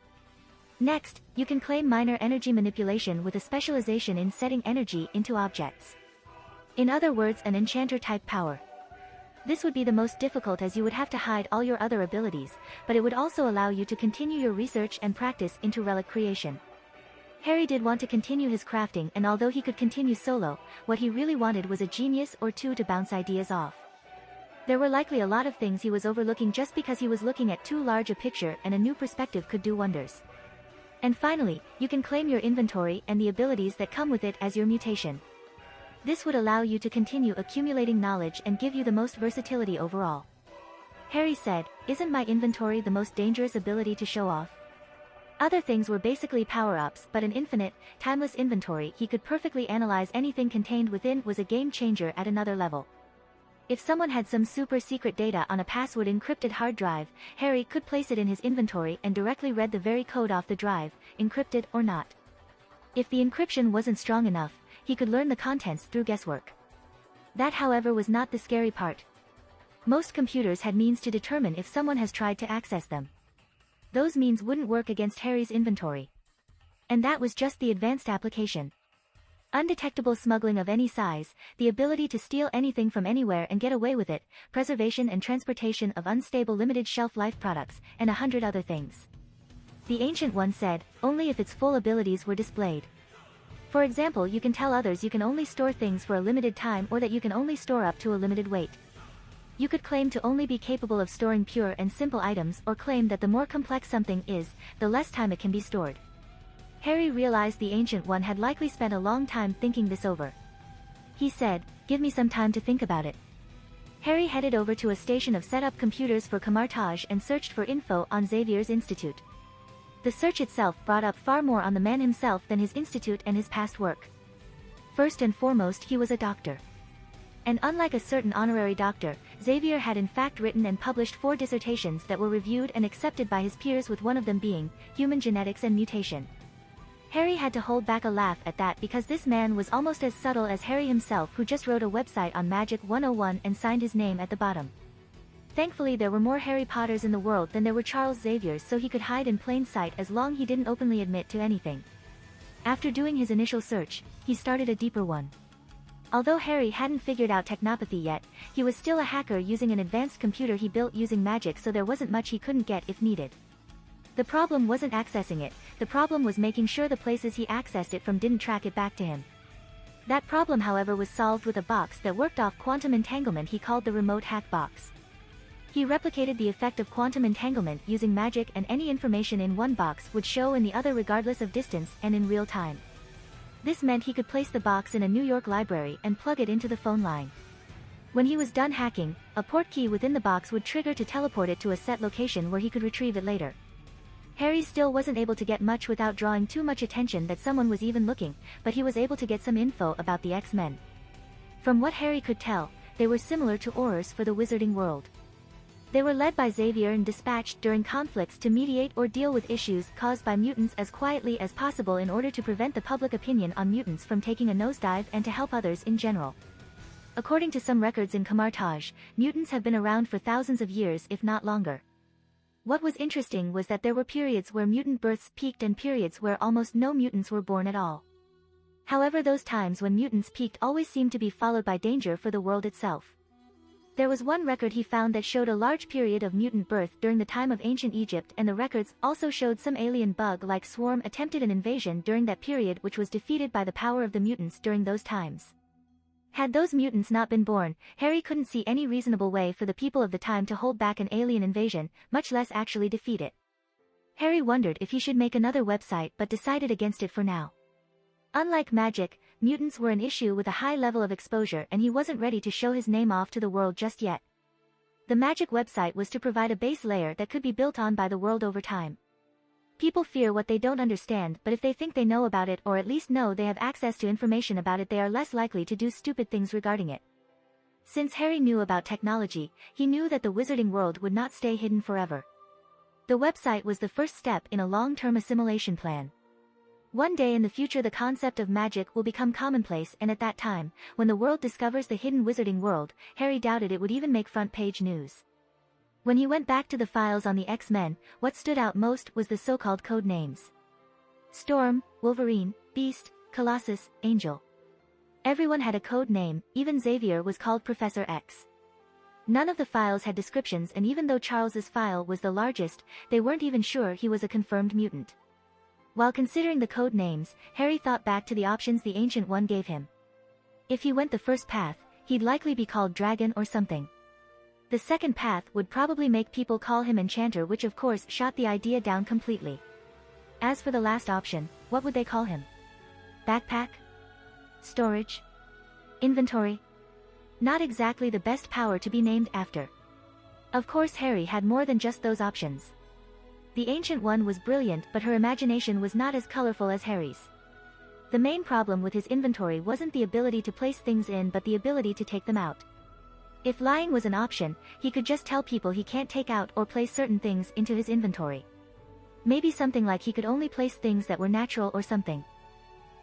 Next, you can claim minor energy manipulation with a specialization in setting energy into objects. In other words, an enchanter-type power. This would be the most difficult as you would have to hide all your other abilities, but it would also allow you to continue your research and practice into relic creation. Harry did want to continue his crafting, and although he could continue solo, what he really wanted was a genius or 2 to bounce ideas off. There were likely a lot of things he was overlooking just because he was looking at too large a picture, and a new perspective could do wonders. And finally, you can claim your inventory and the abilities that come with it as your mutation. This would allow you to continue accumulating knowledge and give you the most versatility overall. Harry said, "Isn't my inventory the most dangerous ability to show off?" Other things were basically power-ups, but an infinite, timeless inventory he could perfectly analyze anything contained within was a game-changer at another level. If someone had some super-secret data on a password-encrypted hard drive, Harry could place it in his inventory and directly read the very code off the drive, encrypted or not. If the encryption wasn't strong enough, he could learn the contents through guesswork. That, however, was not the scary part. Most computers had means to determine if someone has tried to access them. Those means wouldn't work against Harry's inventory. And that was just the advanced application. Undetectable smuggling of any size, the ability to steal anything from anywhere and get away with it, preservation and transportation of unstable limited shelf life products, and 100 other things. The Ancient One said, only if its full abilities were displayed. For example, you can tell others you can only store things for a limited time or that you can only store up to a limited weight. You could claim to only be capable of storing pure and simple items or claim that the more complex something is, the less time it can be stored. Harry realized the Ancient One had likely spent a long time thinking this over. He said, "Give me some time to think about it." Harry headed over to a station of set-up computers for Camartage and searched for info on Xavier's institute. The search itself brought up far more on the man himself than his institute and his past work. First and foremost, he was a doctor. And unlike a certain honorary doctor, Xavier had in fact written and published 4 dissertations that were reviewed and accepted by his peers, with one of them being Human Genetics and Mutation. Harry had to hold back a laugh at that because this man was almost as subtle as Harry himself, who just wrote a website on Magic 101 and signed his name at the bottom. Thankfully there were more Harry Potters in the world than there were Charles Xaviers, so he could hide in plain sight as long he didn't openly admit to anything. After doing his initial search, he started a deeper one. Although Harry hadn't figured out technopathy yet, he was still a hacker using an advanced computer he built using magic, so there wasn't much he couldn't get if needed. The problem wasn't accessing it, the problem was making sure the places he accessed it from didn't track it back to him. That problem, however, was solved with a box that worked off quantum entanglement he called the Remote Hack Box. He replicated the effect of quantum entanglement using magic, and any information in one box would show in the other regardless of distance and in real time. This meant he could place the box in a New York library and plug it into the phone line. When he was done hacking, a port key within the box would trigger to teleport it to a set location where he could retrieve it later. Harry still wasn't able to get much without drawing too much attention that someone was even looking, but he was able to get some info about the X-Men. From what Harry could tell, they were similar to Aurors for the wizarding world. They were led by Xavier and dispatched during conflicts to mediate or deal with issues caused by mutants as quietly as possible in order to prevent the public opinion on mutants from taking a nosedive and to help others in general. According to some records in Camartage, mutants have been around for thousands of years, if not longer. What was interesting was that there were periods where mutant births peaked and periods where almost no mutants were born at all. However, those times when mutants peaked always seemed to be followed by danger for the world itself. There was one record he found that showed a large period of mutant birth during the time of ancient Egypt, and the records also showed some alien bug-like swarm attempted an invasion during that period, which was defeated by the power of the mutants during those times. Had those mutants not been born, Harry couldn't see any reasonable way for the people of the time to hold back an alien invasion, much less actually defeat it. Harry wondered if he should make another website, but decided against it for now. Unlike magic, mutants were an issue with a high level of exposure, and he wasn't ready to show his name off to the world just yet. The magic website was to provide a base layer that could be built on by the world over time. People fear what they don't understand, but if they think they know about it, or at least know they have access to information about it, they are less likely to do stupid things regarding it. Since Harry knew about technology, he knew that the wizarding world would not stay hidden forever. The website was the first step in a long-term assimilation plan. One day in the future the concept of magic will become commonplace, and at that time, when the world discovers the hidden wizarding world, Harry doubted it would even make front-page news. When he went back to the files on the X-Men, what stood out most was the so-called code names. Storm, Wolverine, Beast, Colossus, Angel. Everyone had a code name, even Xavier was called Professor X. None of the files had descriptions, and even though Charles's file was the largest, they weren't even sure he was a confirmed mutant. While considering the code names, Harry thought back to the options the Ancient One gave him. If he went the first path, he'd likely be called Dragon or something. The second path would probably make people call him Enchanter, which of course shot the idea down completely. As for the last option, what would they call him? Backpack? Storage? Inventory? Not exactly the best power to be named after. Of course Harry had more than just those options. The Ancient One was brilliant, but her imagination was not as colorful as Harry's. The main problem with his inventory wasn't the ability to place things in, but the ability to take them out. If lying was an option, he could just tell people he can't take out or place certain things into his inventory. Maybe something like he could only place things that were natural or something.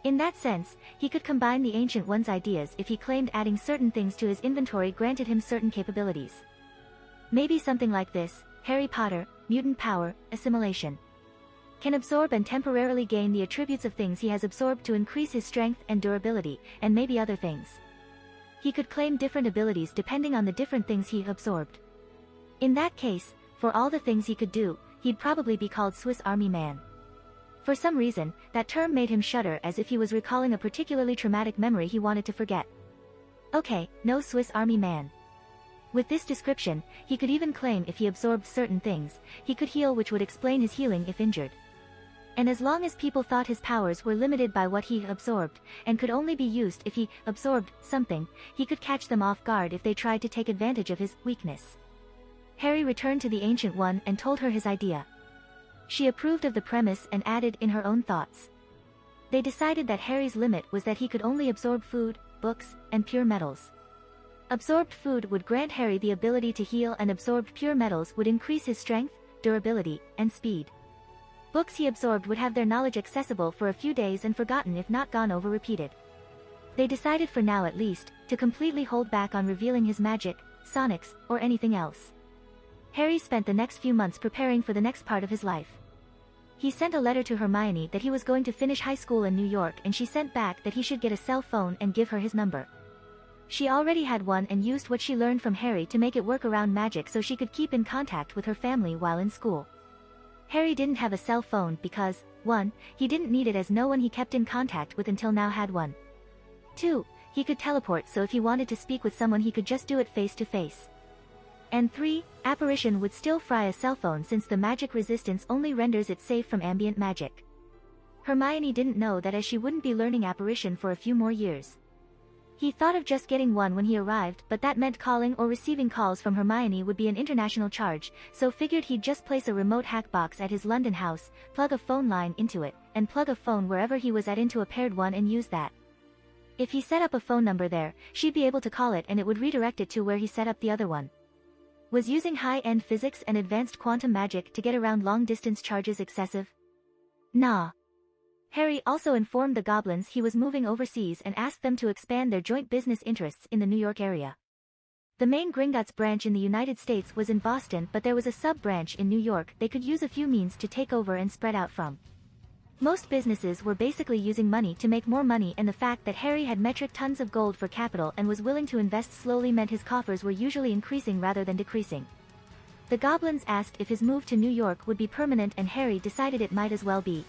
In that sense, he could combine the Ancient One's ideas if he claimed adding certain things to his inventory granted him certain capabilities. Maybe something like this: Harry Potter, mutant power, assimilation. Can absorb and temporarily gain the attributes of things he has absorbed to increase his strength and durability, and maybe other things. He could claim different abilities depending on the different things he absorbed. In that case, for all the things he could do, he'd probably be called Swiss Army Man. For some reason, that term made him shudder, as if he was recalling a particularly traumatic memory he wanted to forget. Okay, no Swiss Army Man. With this description, he could even claim if he absorbed certain things, he could heal, which would explain his healing if injured. And as long as people thought his powers were limited by what he absorbed, and could only be used if he absorbed something, he could catch them off guard if they tried to take advantage of his weakness. Harry returned to the Ancient One and told her his idea. She approved of the premise and added in her own thoughts. They decided that Harry's limit was that he could only absorb food, books, and pure metals. Absorbed food would grant Harry the ability to heal, and absorbed pure metals would increase his strength, durability, and speed. Books he absorbed would have their knowledge accessible for a few days and forgotten if not gone over repeated. They decided, for now at least, to completely hold back on revealing his magic, sonics, or anything else. Harry spent the next few months preparing for the next part of his life. He sent a letter to Hermione that he was going to finish high school in New York, and she sent back that he should get a cell phone and give her his number. She already had one and used what she learned from Harry to make it work around magic so she could keep in contact with her family while in school. Harry didn't have a cell phone because, 1, he didn't need it, as no one he kept in contact with until now had one. 2, he could teleport, so if he wanted to speak with someone he could just do it face to face. And 3, apparition would still fry a cell phone since the magic resistance only renders it safe from ambient magic. Hermione didn't know that, as she wouldn't be learning apparition for a few more years. He thought of just getting one when he arrived, but that meant calling or receiving calls from Hermione would be an international charge, so figured he'd just place a remote hack box at his London house, plug a phone line into it, and plug a phone wherever he was at into a paired one and use that. If he set up a phone number there, she'd be able to call it and it would redirect it to where he set up the other one. Was using high-end physics and advanced quantum magic to get around long-distance charges excessive? Nah. Harry also informed the goblins he was moving overseas and asked them to expand their joint business interests in the New York area. The main Gringotts branch in the United States was in Boston, but there was a sub-branch in New York they could use a few means to take over and spread out from. Most businesses were basically using money to make more money, and the fact that Harry had metric tons of gold for capital and was willing to invest slowly meant his coffers were usually increasing rather than decreasing. The goblins asked if his move to New York would be permanent, and Harry decided it might as well be.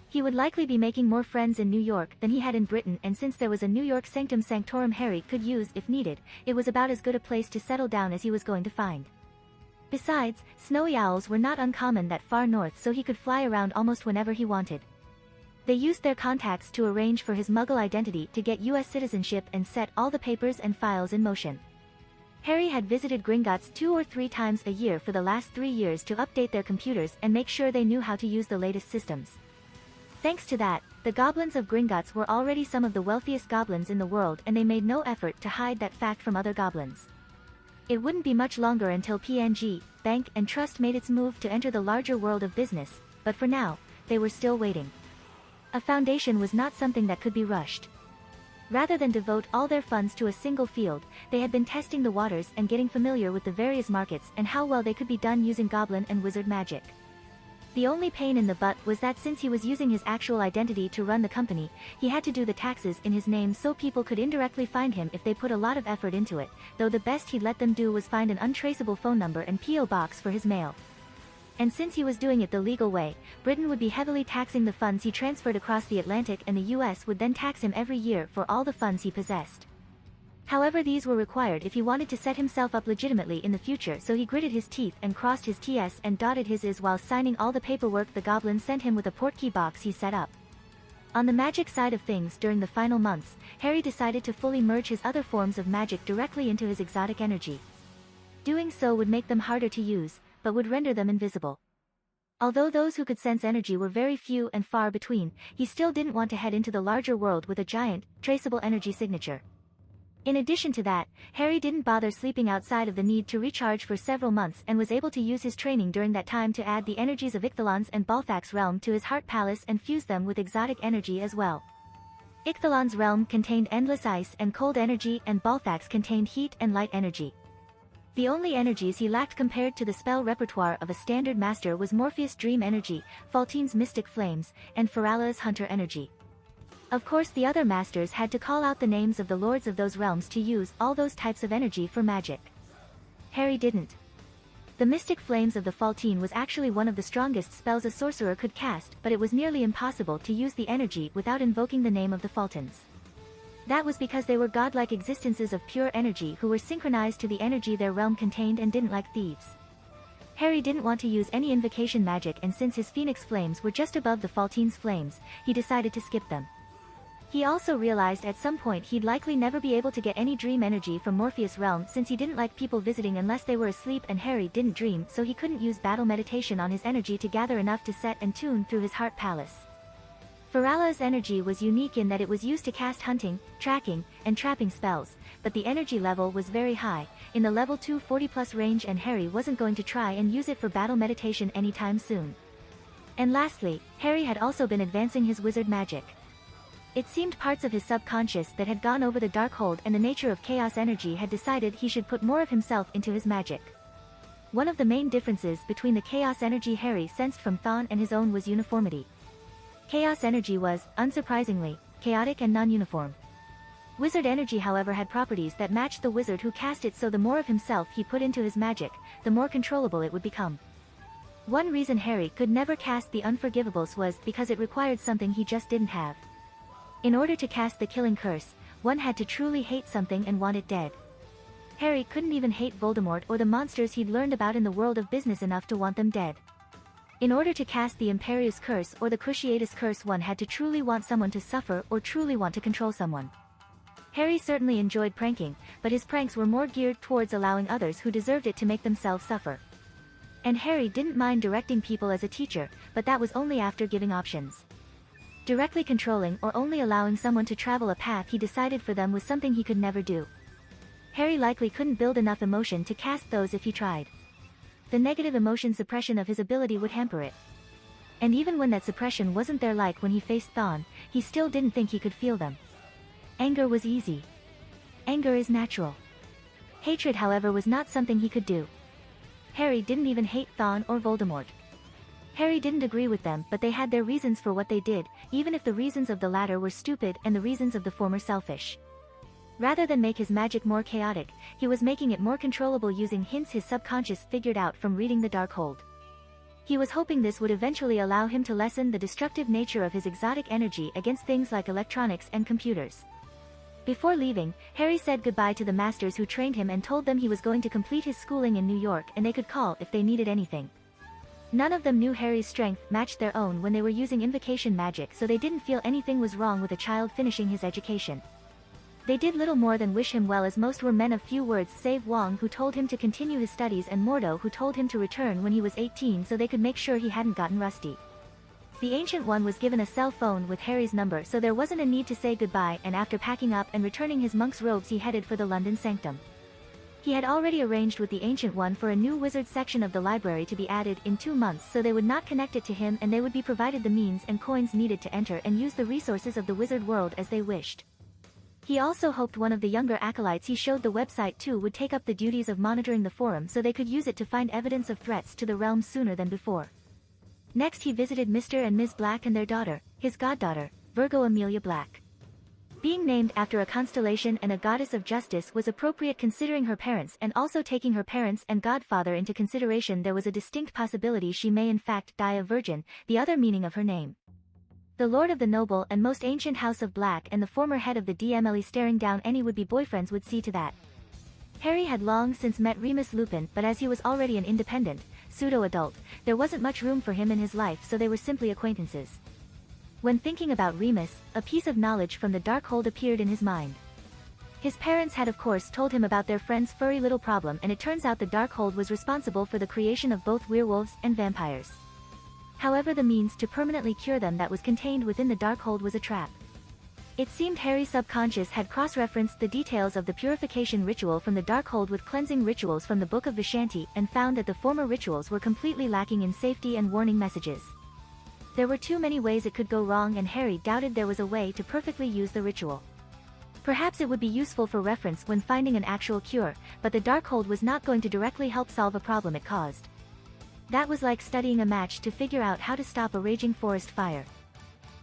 He would likely be making more friends in New York than he had in Britain, and since there was a New York sanctum sanctorum Harry could use if needed, it was about as good a place to settle down as he was going to find. Besides, snowy owls were not uncommon that far north, so he could fly around almost whenever he wanted. They used their contacts to arrange for his Muggle identity to get US citizenship and set all the papers and files in motion. Harry had visited Gringotts 2 or 3 times a year for the last 3 years to update their computers and make sure they knew how to use the latest systems. Thanks to that, the goblins of Gringotts were already some of the wealthiest goblins in the world, and they made no effort to hide that fact from other goblins. It wouldn't be much longer until P&G, Bank and Trust made its move to enter the larger world of business, but for now, they were still waiting. A foundation was not something that could be rushed. Rather than devote all their funds to a single field, they had been testing the waters and getting familiar with the various markets and how well they could be done using goblin and wizard magic. The only pain in the butt was that since he was using his actual identity to run the company, he had to do the taxes in his name so people could indirectly find him if they put a lot of effort into it, though the best he'd let them do was find an untraceable phone number and P.O. box for his mail. And since he was doing it the legal way, Britain would be heavily taxing the funds he transferred across the Atlantic, and the US would then tax him every year for all the funds he possessed. However, these were required if he wanted to set himself up legitimately in the future, so he gritted his teeth and crossed his T's and dotted his I's while signing all the paperwork the goblins sent him with a portkey box he set up. On the magic side of things, during the final months, Harry decided to fully merge his other forms of magic directly into his exotic energy. Doing so would make them harder to use, but would render them invisible. Although those who could sense energy were very few and far between, he still didn't want to head into the larger world with a giant, traceable energy signature. In addition to that, Harry didn't bother sleeping outside of the need to recharge for several months and was able to use his training during that time to add the energies of Icthalon's and Balthac's realm to his heart palace and fuse them with exotic energy as well. Icthalon's realm contained endless ice and cold energy, and Balthac's contained heat and light energy. The only energies he lacked compared to the spell repertoire of a standard master was Morpheus' dream energy, Faltine's mystic flames, and Farala's hunter energy. Of course, the other masters had to call out the names of the lords of those realms to use all those types of energy for magic. Harry didn't. The mystic flames of the Faltine was actually one of the strongest spells a sorcerer could cast, but it was nearly impossible to use the energy without invoking the name of the Faltons. That was because they were godlike existences of pure energy who were synchronized to the energy their realm contained and didn't like thieves. Harry didn't want to use any invocation magic, and since his phoenix flames were just above the Faltine's flames, he decided to skip them. He also realized at some point he'd likely never be able to get any dream energy from Morpheus' realm, since he didn't like people visiting unless they were asleep, and Harry didn't dream, so he couldn't use battle meditation on his energy to gather enough to set and tune through his heart palace. Farala's energy was unique in that it was used to cast hunting, tracking, and trapping spells, but the energy level was very high, in the level 240+ range, and Harry wasn't going to try and use it for battle meditation anytime soon. And lastly, Harry had also been advancing his wizard magic. It seemed parts of his subconscious that had gone over the Darkhold and the nature of chaos energy had decided he should put more of himself into his magic. One of the main differences between the chaos energy Harry sensed from Thawne and his own was uniformity. Chaos energy was, unsurprisingly, chaotic and non-uniform. Wizard energy, however, had properties that matched the wizard who cast it, so the more of himself he put into his magic, the more controllable it would become. One reason Harry could never cast the Unforgivables was because it required something he just didn't have. In order to cast the Killing Curse, one had to truly hate something and want it dead. Harry couldn't even hate Voldemort or the monsters he'd learned about in the world of business enough to want them dead. In order to cast the Imperius Curse or the Cruciatus Curse, one had to truly want someone to suffer or truly want to control someone. Harry certainly enjoyed pranking, but his pranks were more geared towards allowing others who deserved it to make themselves suffer. And Harry didn't mind directing people as a teacher, but that was only after giving options. Directly controlling or only allowing someone to travel a path he decided for them was something he could never do. Harry likely couldn't build enough emotion to cast those if he tried. The negative emotion suppression of his ability would hamper it. And even when that suppression wasn't there, like when he faced Thawne, he still didn't think he could feel them. Anger was easy. Anger is natural. Hatred, however, was not something he could do. Harry didn't even hate Thawne or Voldemort. Harry didn't agree with them, but they had their reasons for what they did, even if the reasons of the latter were stupid and the reasons of the former selfish. Rather than make his magic more chaotic, he was making it more controllable using hints his subconscious figured out from reading the Darkhold. He was hoping this would eventually allow him to lessen the destructive nature of his exotic energy against things like electronics and computers. Before leaving, Harry said goodbye to the masters who trained him and told them he was going to complete his schooling in New York and they could call if they needed anything. None of them knew Harry's strength matched their own when they were using invocation magic, so they didn't feel anything was wrong with a child finishing his education. They did little more than wish him well, as most were men of few words save Wong, who told him to continue his studies, and Mordo, who told him to return when he was 18 so they could make sure he hadn't gotten rusty. The Ancient One was given a cell phone with Harry's number, so there wasn't a need to say goodbye, and after packing up and returning his monk's robes he headed for the London Sanctum. He had already arranged with the Ancient One for a new wizard section of the library to be added in 2 months, so they would not connect it to him and they would be provided the means and coins needed to enter and use the resources of the wizard world as they wished. He also hoped one of the younger acolytes he showed the website to would take up the duties of monitoring the forum so they could use it to find evidence of threats to the realm sooner than before. Next he visited Mr. and Ms. Black and their daughter, his goddaughter, Virgo Amelia Black. Being named after a constellation and a goddess of justice was appropriate considering her parents, and also taking her parents and godfather into consideration, there was a distinct possibility she may in fact die a virgin, the other meaning of her name. The lord of the noble and most ancient house of Black and the former head of the DMLE staring down any would-be boyfriends would see to that. Harry had long since met Remus Lupin, but as he was already an independent, pseudo-adult, there wasn't much room for him in his life, so they were simply acquaintances. When thinking about Remus, a piece of knowledge from the Darkhold appeared in his mind. His parents had of course told him about their friend's furry little problem, and it turns out the Darkhold was responsible for the creation of both werewolves and vampires. However, the means to permanently cure them that was contained within the Darkhold was a trap. It seemed Harry's subconscious had cross-referenced the details of the purification ritual from the Darkhold with cleansing rituals from the Book of Vishanti, and found that the former rituals were completely lacking in safety and warning messages. There were too many ways it could go wrong, and Harry doubted there was a way to perfectly use the ritual. Perhaps it would be useful for reference when finding an actual cure, but the Darkhold was not going to directly help solve a problem it caused. That was like studying a match to figure out how to stop a raging forest fire.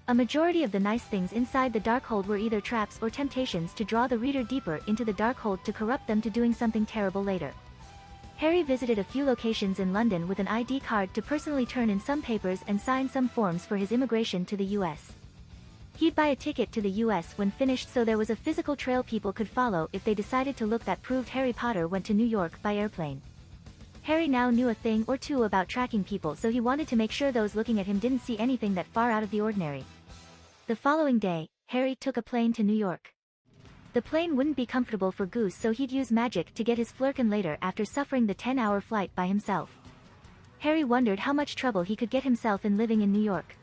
A majority of the nice things inside the Darkhold were either traps or temptations to draw the reader deeper into the Darkhold to corrupt them to doing something terrible later. Harry visited a few locations in London with an ID card to personally turn in some papers and sign some forms for his immigration to the US. He'd buy a ticket to the US when finished, so there was a physical trail people could follow if they decided to look. That proved Harry Potter went to New York by airplane. Harry now knew a thing or two about tracking people, so he wanted to make sure those looking at him didn't see anything that far out of the ordinary. The following day, Harry took a plane to New York. The plane wouldn't be comfortable for Goose, so he'd use magic to get his flirkin later after suffering the 10-hour flight by himself. Harry wondered how much trouble he could get himself in living in New York.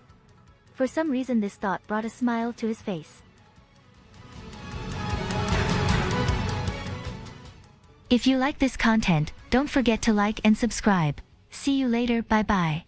For some reason this thought brought a smile to his face. If you like this content, don't forget to like and subscribe. See you later, bye bye.